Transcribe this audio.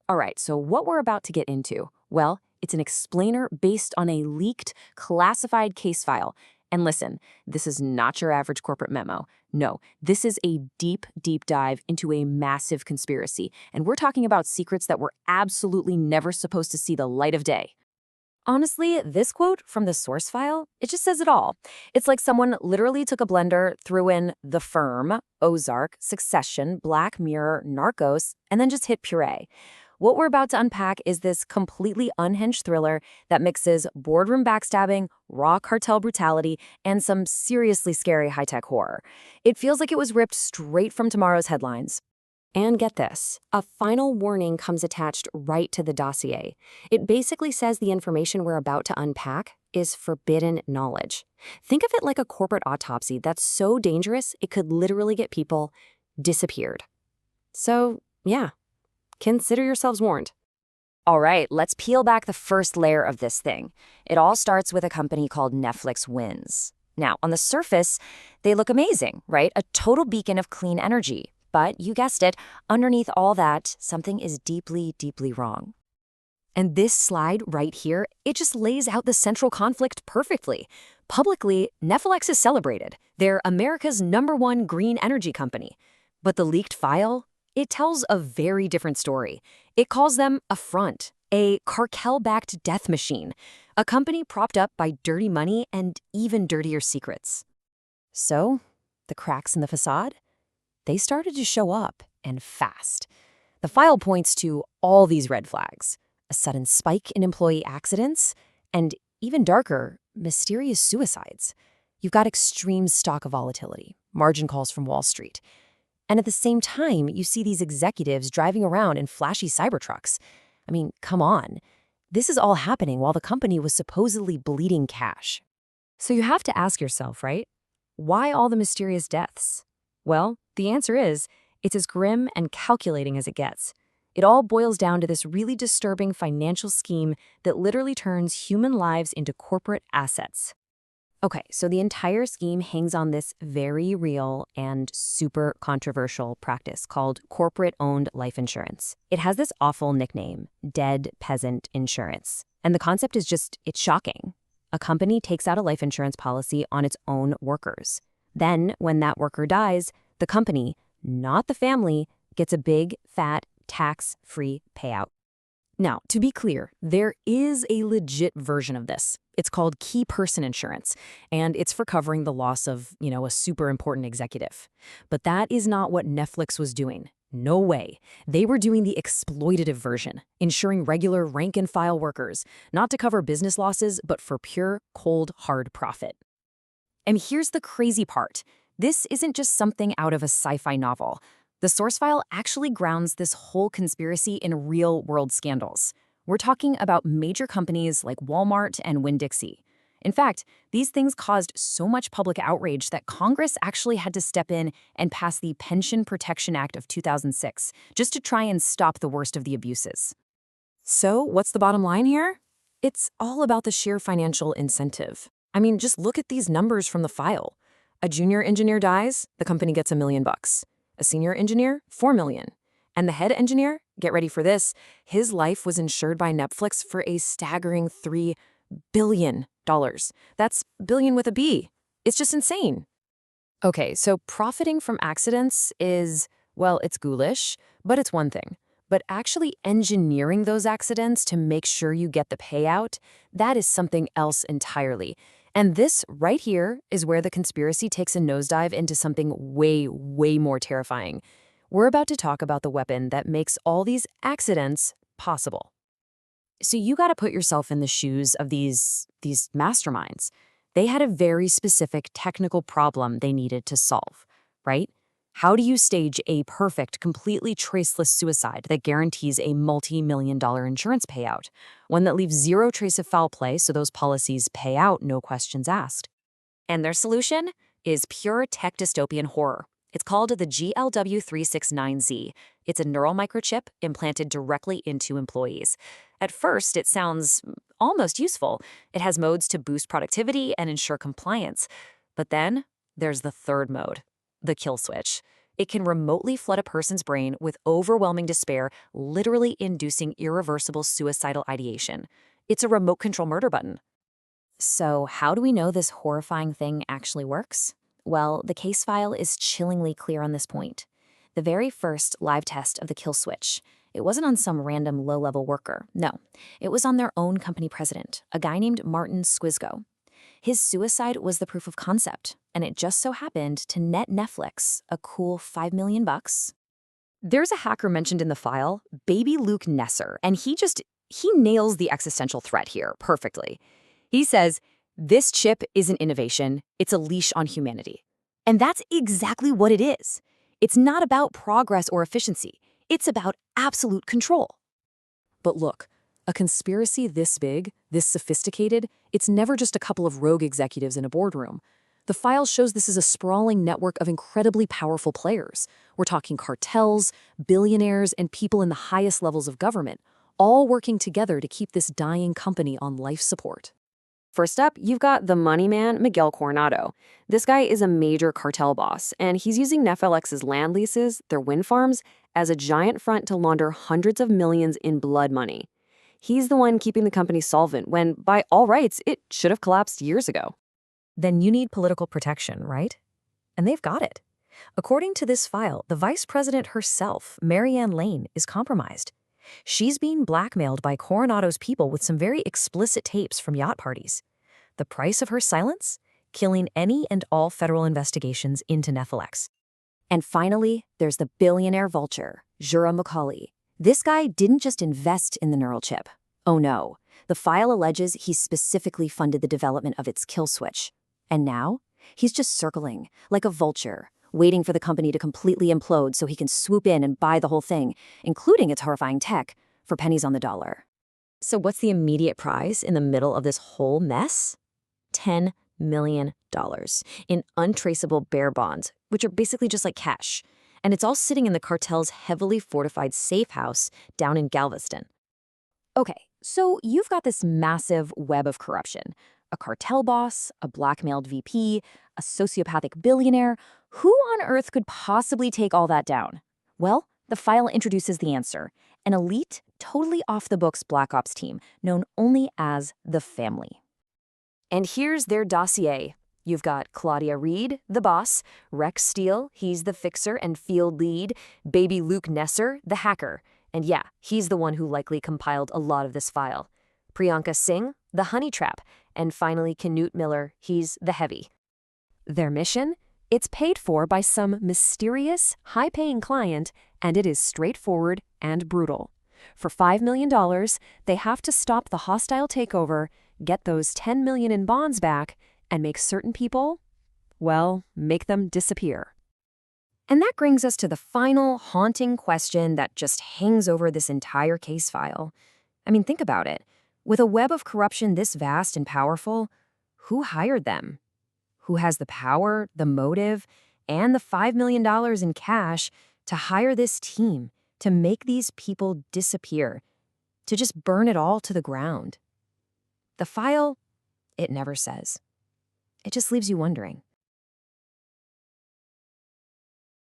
All right, so what we're about to get into, well, it's an explainer based on a leaked, classified case file. And listen, this is not your average corporate memo. No, this is a deep, deep dive into a massive conspiracy. And we're talking about secrets that were absolutely never supposed to see the light of day. Honestly, this quote from the source file, it just says it all. It's like someone literally took a blender, threw in The Firm, Ozark, Succession, Black Mirror, Narcos, and then just hit puree. What we're about to unpack is this completely unhinged thriller that mixes boardroom backstabbing, raw cartel brutality, and some seriously scary high-tech horror. It feels like it was ripped straight from tomorrow's headlines. And get this, a final warning comes attached right to the dossier. It basically says the information we're about to unpack is forbidden knowledge. Think of it like a corporate autopsy that's so dangerous it could literally get people disappeared. So, yeah, consider yourselves warned. All right, let's peel back the first layer of this thing. It all starts with a company called Nephilex Winds. Now, on the surface, they look amazing, right? A total beacon of clean energy. But you guessed it, underneath all that, something is deeply, deeply wrong. And this slide right here, it just lays out the central conflict perfectly. Publicly, Nephilex is celebrated. They're America's #1 green energy company. But the leaked file, it tells a very different story. It calls them a front, a cartel-backed death machine, a company propped up by dirty money and even dirtier secrets. So, the cracks in the facade? They started to show up, and fast. The file points to all these red flags: a sudden spike in employee accidents, and even darker, mysterious suicides. You've got extreme stock volatility, margin calls from Wall Street. And at the same time, you see these executives driving around in flashy Cybertrucks. I mean, come on. This is all happening while the company was supposedly bleeding cash. So you have to ask yourself, right? Why all the mysterious deaths? Well, the answer is, it's as grim and calculating as it gets. It all boils down to this really disturbing financial scheme that literally turns human lives into corporate assets. Okay, so the entire scheme hangs on this very real and super controversial practice called corporate-owned life insurance. It has this awful nickname, dead peasant insurance. And the concept is just, it's shocking. A company takes out a life insurance policy on its own workers. Then, when that worker dies, the company, not the family, gets a big, fat, tax-free payout. Now, to be clear, there is a legit version of this. It's called key person insurance, and it's for covering the loss of, a super important executive. But that is not what Nephilex was doing. No way. They were doing the exploitative version, insuring regular rank-and-file workers, not to cover business losses, but for pure, cold, hard profit. And here's the crazy part. This isn't just something out of a sci-fi novel. The source file actually grounds this whole conspiracy in real-world scandals. We're talking about major companies like Walmart and Winn-Dixie. In fact, these things caused so much public outrage that Congress actually had to step in and pass the Pension Protection Act of 2006 just to try and stop the worst of the abuses. So, what's the bottom line here? It's all about the sheer financial incentive. I mean, just look at these numbers from the file. A junior engineer dies, the company gets $1 million. A senior engineer, $4 million. And the head engineer, get ready for this, his life was insured by Nephilex for a staggering $3 billion. That's billion with a B. It's just insane. Okay, so profiting from accidents is, well, it's ghoulish, but it's one thing. But actually engineering those accidents to make sure you get the payout, that is something else entirely. And this right here is where the conspiracy takes a nosedive into something way, way more terrifying. We're about to talk about the weapon that makes all these accidents possible. So you got to put yourself in the shoes of these masterminds. They had a very specific technical problem they needed to solve, right? How do you stage a perfect, completely traceless suicide that guarantees a multi-million-dollar insurance payout? One that leaves zero trace of foul play so those policies pay out, no questions asked. And their solution is pure tech dystopian horror. It's called the GLW369Z. It's a neural microchip implanted directly into employees. At first, it sounds almost useful. It has modes to boost productivity and ensure compliance. But then there's the third mode, the kill switch. It can remotely flood a person's brain with overwhelming despair, literally inducing irreversible suicidal ideation. It's a remote control murder button. So, how do we know this horrifying thing actually works? Well, the case file is chillingly clear on this point. The very first live test of the kill switch, it wasn't on some random low-level worker. No, it was on their own company president, a guy named Norton Scuizko. His suicide was the proof of concept, and it just so happened to net Nephilex a cool $5 million. There's a hacker mentioned in the file, Baby Luke Nesser, and he nails the existential threat here perfectly. He says, this chip isn't innovation, it's a leash on humanity. And that's exactly what it is. It's not about progress or efficiency. It's about absolute control. But look, a conspiracy this big, this sophisticated, it's never just a couple of rogue executives in a boardroom. The file shows this is a sprawling network of incredibly powerful players. We're talking cartels, billionaires, and people in the highest levels of government, all working together to keep this dying company on life support. First up, you've got the money man, Miguel Coronado. This guy is a major cartel boss, and he's using Nephelex's land leases, their wind farms, as a giant front to launder hundreds of millions in blood money. He's the one keeping the company solvent when, by all rights, it should have collapsed years ago. Then you need political protection, right? And they've got it. According to this file, the vice president herself, Marianne Lane, is compromised. She's being blackmailed by Coronado's people with some very explicit tapes from yacht parties. The price of her silence? Killing any and all federal investigations into Nephilex. And finally, there's the billionaire vulture, Jura McCauley. This guy didn't just invest in the neural chip. Oh no, the file alleges he specifically funded the development of its kill switch. And now, he's just circling, like a vulture, waiting for the company to completely implode so he can swoop in and buy the whole thing, including its horrifying tech, for pennies on the dollar. So what's the immediate prize in the middle of this whole mess? $10 million in untraceable bearer bonds, which are basically just like cash. And it's all sitting in the cartel's heavily fortified safe house down in Galveston. Okay, so you've got this massive web of corruption. A cartel boss, a blackmailed VP, a sociopathic billionaire. Who on earth could possibly take all that down? Well, the file introduces the answer. An elite, totally off-the-books Black Ops team known only as the Family. And here's their dossier. You've got Claudia Reid, the boss, Rex Steele, he's the fixer and field lead, Baby Luke Nesser, the hacker. And yeah, he's the one who likely compiled a lot of this file. Priyanka Singh, the honey trap, and finally Knut Miller, he's the heavy. Their mission? It's paid for by some mysterious, high-paying client, and it is straightforward and brutal. For $5 million, they have to stop the hostile takeover, get those $10 million in bonds back, and make certain people, well, make them disappear. And that brings us to the final haunting question that just hangs over this entire case file. I mean, think about it. With a web of corruption this vast and powerful, who hired them? Who has the power, the motive, and the $5 million in cash to hire this team, to make these people disappear, to just burn it all to the ground? The file, it never says. It just leaves you wondering.